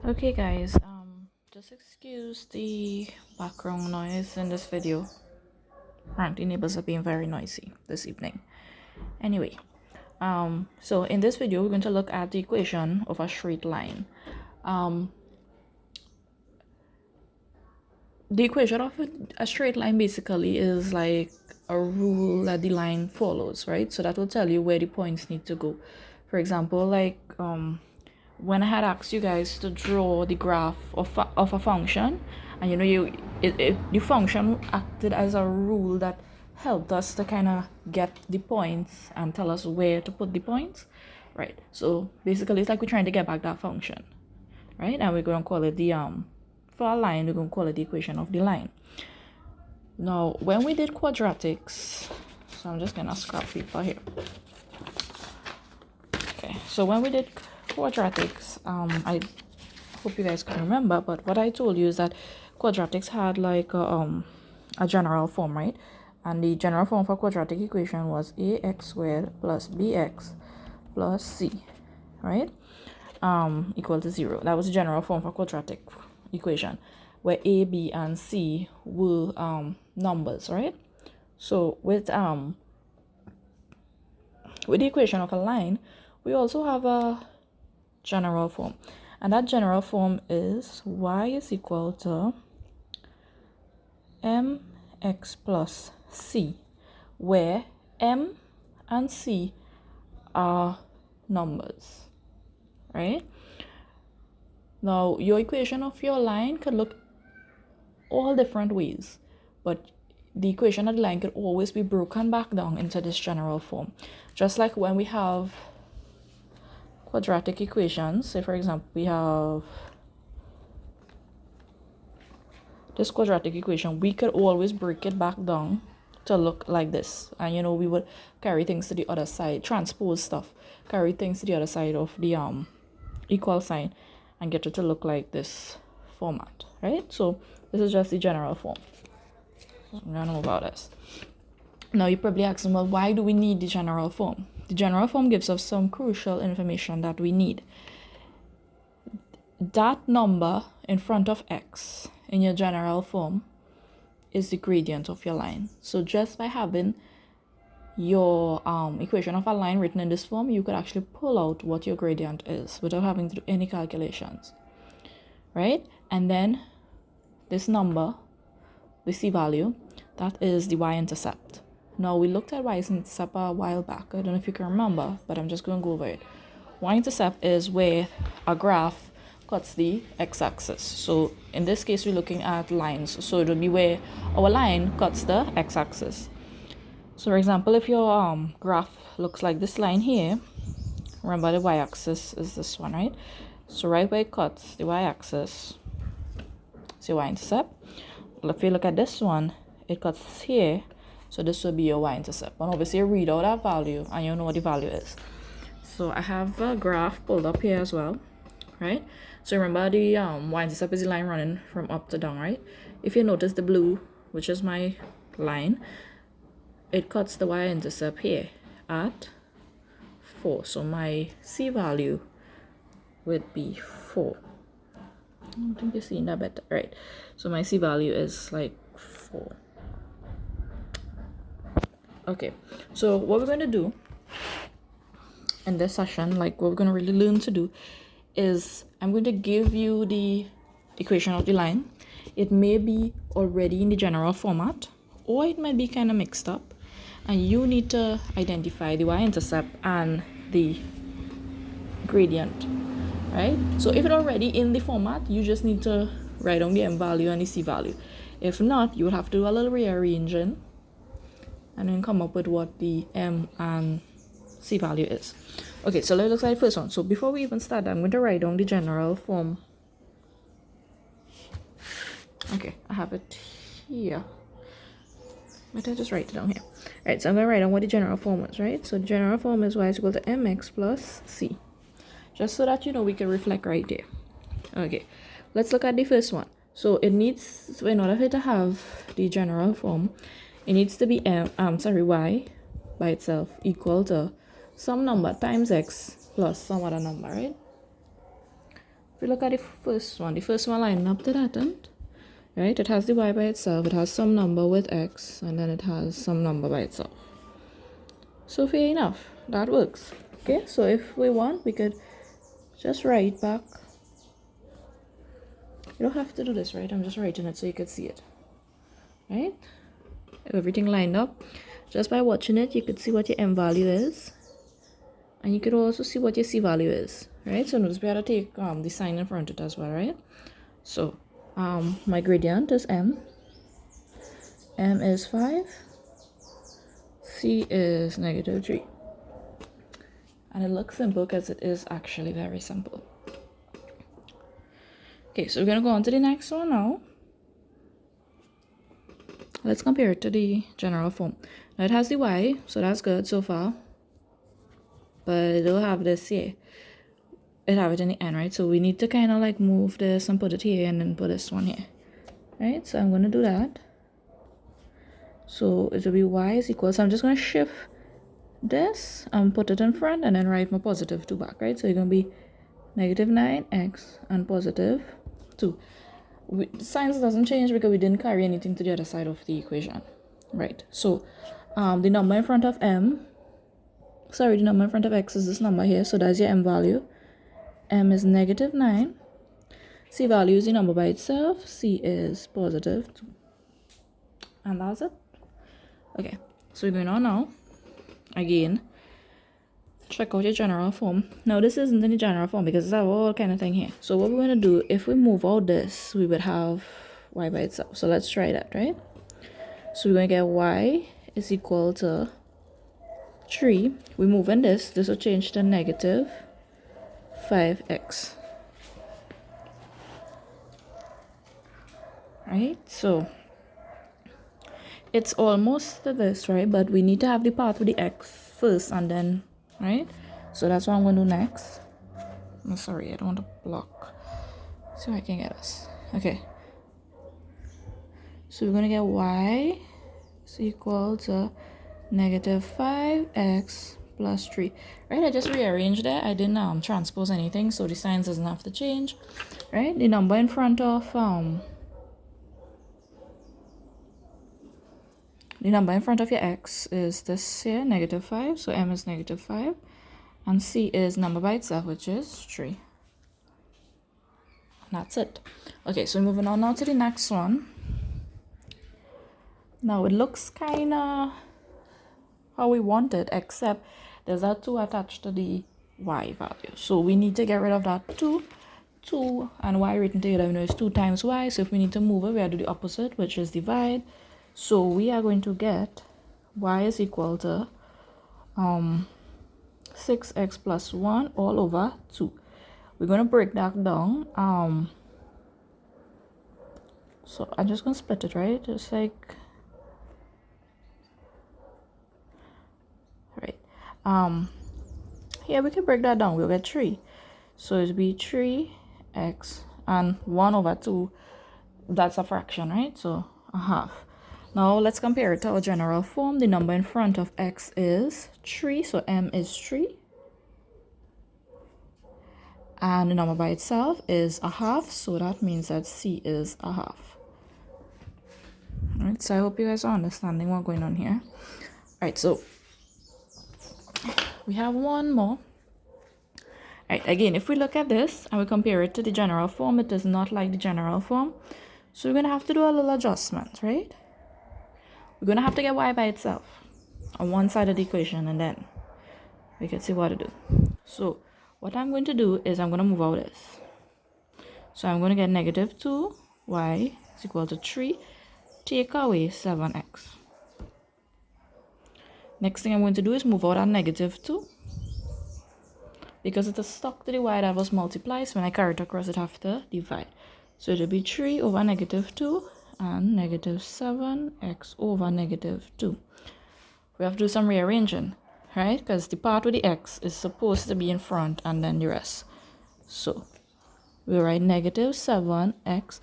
Okay, guys, just excuse the background noise in this video. Apparently, neighbors are being very noisy this evening. Anyway, so in this video, we're going to look at the equation of a straight line. Um, the equation of a straight line basically is like a rule that the line follows, right? So that will tell you where the points need to go. For example, like when I had asked you guys to draw the graph of a function, and the function acted as a rule that helped us to kind of get the points and tell us where to put the points, right? So basically, it's like we're trying to get back that function, right? And we're going to call it the for a line, we're going to call it the equation of the line. Now, when we did quadratics, so I'm just gonna scrap paper here. Okay, so when we did quadratics, I hope you guys can remember, but what I told you is that quadratics had like a general form, right? And the general form for quadratic equation was ax squared plus bx plus c, right? Equal to 0. That was the general form for quadratic equation, where a, b, and c were numbers, right? So with the equation of a line, we also have a general form, and that general form is y is equal to mx plus c, where m and c are numbers, right? Now, your equation of your line could look all different ways, but the equation of the line could always be broken back down into this general form. Just like when we have quadratic equations, say for example, we have this quadratic equation, we could always break it back down to look like this. And we would carry things to the other side, transpose stuff, carry things to the other side of the equal sign and get it to look like this format, right? So this is just the general form. So I'm gonna know about this. Now you're probably asking, well, why do we need the general form? The general form gives us some crucial information that we need. That number in front of x in your general form is the gradient of your line. So just by having your equation of a line written in this form, you could actually pull out what your gradient is without having to do any calculations, right? And then this number, the c value, that is the y-intercept. Now, we looked at y-intercept a while back. I don't know if you can remember, but I'm just going to go over it. Y-intercept is where a graph cuts the x-axis. So in this case, we're looking at lines. So it would be where our line cuts the x-axis. So for example, if your graph looks like this line here, remember the y-axis is this one, right? So right where it cuts the y-axis, see y-intercept. Well, if you look at this one, it cuts here, so this will be your y-intercept. And obviously you read out that value and you know what the value is. So I have a graph pulled up here as well, right? So remember the y-intercept is the line running from up to down, right? If you notice the blue, which is my line, it cuts the y-intercept here at 4. So my c value would be 4. I don't think you're seeing that better, right? So my c value is like 4. Okay, so what we're going to do in this session, like what we're going to really learn to do, is I'm going to give you the equation of the line. It may be already in the general format, or it might be kind of mixed up, and you need to identify the y-intercept and the gradient, right? So if it's already in the format, you just need to write down the m value and the c value. If not, you will have to do a little rearranging and then come up with what the m and c value is. Okay, so let's look at the first one. So before we even start, I'm going to write down the general form. Okay, I have it here. Might I just write it down here? Right, so I'm going to write down what the general form is, right? So the general form is y is equal to mx plus c. Just so that we can reflect right there. Okay, let's look at the first one. So it needs, in order for it to have the general form, it needs to be y by itself equal to some number times x plus some other number, right? we look at the first one lining up to that end, right? It has the y by itself, it has some number with x, and then it has some number by itself. So fair enough, that works. Okay, so if we want, we could just write back. You don't have to do this, right? I'm just writing it so you could see it, right? Everything lined up. Just by watching it, you could see what your m value is, and you could also see what your c value is, right? So notice we had to take the sign in front of it as well, right? So my gradient is m is 5, c is -3, and it looks simple because it is actually very simple. Okay, so we're going to go on to the next one now. Let's compare it to the general form. Now it has the y, so that's good so far. But it don't have this here. It have it in the end, right? So we need to kind of like move this and put it here and then put this one here. Right? So I'm going to do that. So it will be y is equal. So I'm just going to shift this and put it in front and then write my positive 2 back, right? So it's going to be -9x and positive 2. The signs doesn't change because we didn't carry anything to the other side of the equation, right? So the number in front of the number in front of x is this number here, so that's your m value. M is -9. C value is the number by itself. C is positive 2. And that's it. Okay, so we're going on now. Again, check out your general form. Now this isn't in the general form because it's a whole kind of thing here. So what we're going to do, if we move out this, we would have y by itself. So let's try that, right? So we're going to get y is equal to 3. We move in this will change to -5x. Right? So it's almost to this, right? But we need to have the part with the x first and then, right? So that's what I'm going to do next. I'm sorry, I don't want to block. So I can get this. Okay. So we're going to get y is equal to -5x plus 3. Right? I just rearranged that. I didn't transpose anything, so the signs doesn't have to change. Right? The number in front of your x is this here, -5. So m is -5. And c is number by itself, which is 3. And that's it. Okay, so moving on now to the next one. Now it looks kind of how we want it, except there's that 2 attached to the y value. So we need to get rid of that 2. 2 and y written together, is 2 times y. So if we need to move it, we have to do the opposite, which is divide. So we are going to get y is equal to 6x plus 1 all over 2. We're going to break that down. So I'm just going to split it, right? Just like, right. Here we can break that down. We'll get 3. So it'll be 3x and 1 over 2. That's a fraction, right? So a half. Now let's compare it to our general form. The number in front of x is 3, so m is 3. And the number by itself is a half, so that means that c is a half. Alright, so I hope you guys are understanding what's going on here. Alright, so we have one more. Alright, again, if we look at this and we compare it to the general form, it is not like the general form. So we're going to have to do a little adjustment, right? We're going to have to get y by itself on one side of the equation, and then we can see what to do. So what I'm going to do is I'm going to move out this. So I'm going to get -2y is equal to 3. Take away 7x. Next thing I'm going to do is move out that -2. Because it is stuck to the y that was multiplied, so when I carry it across, it have to divide. So it'll be 3 over -2 and -7x over -2. We have to do some rearranging, right? Because the part with the x is supposed to be in front and then the rest. So we write -7x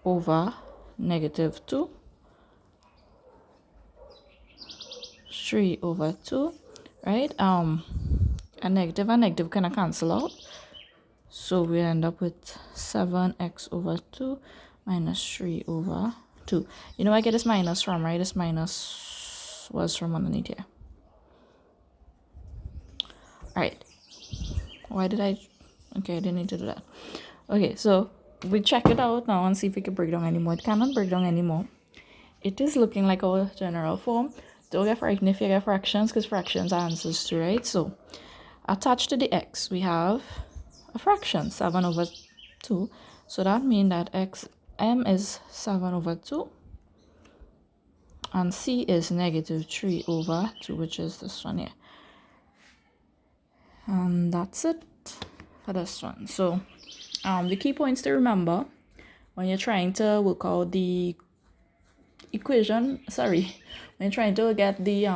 over -2, 3 over 2, right? A negative and negative kind of cancel out. So we end up with 7x over 2 minus 3 over 2. You know I get this minus from, right? This minus was from underneath here. Alright. Why did I... Okay, I didn't need to do that. Okay, so we check it out now and see if we can break down anymore. It cannot break down anymore. It is looking like our general form. Don't get frightened if you get fractions, because fractions are answers too, right? So attached to the x, we have a fraction, 7 over 2. So that means that m is 7 over 2. And c is negative 3 over 2, which is this one here. And that's it for this one. So the key points to remember when you're trying to work out the equation, when you're trying to get the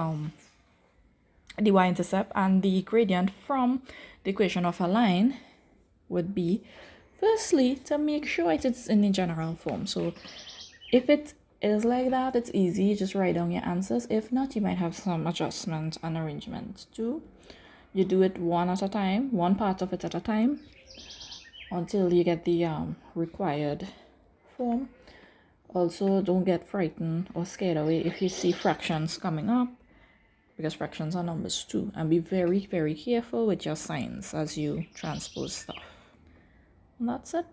y-intercept and the gradient from the equation of a line would be, firstly, to make sure it's in the general form. So if it is like that, it's easy, just write down your answers. If not, you might have some adjustment and arrangement too. You do it one at a time, one part of it at a time, until you get the required form. Also, don't get frightened or scared away if you see fractions coming up, because fractions are numbers too. And be very, very careful with your signs as you transpose stuff. And that's it.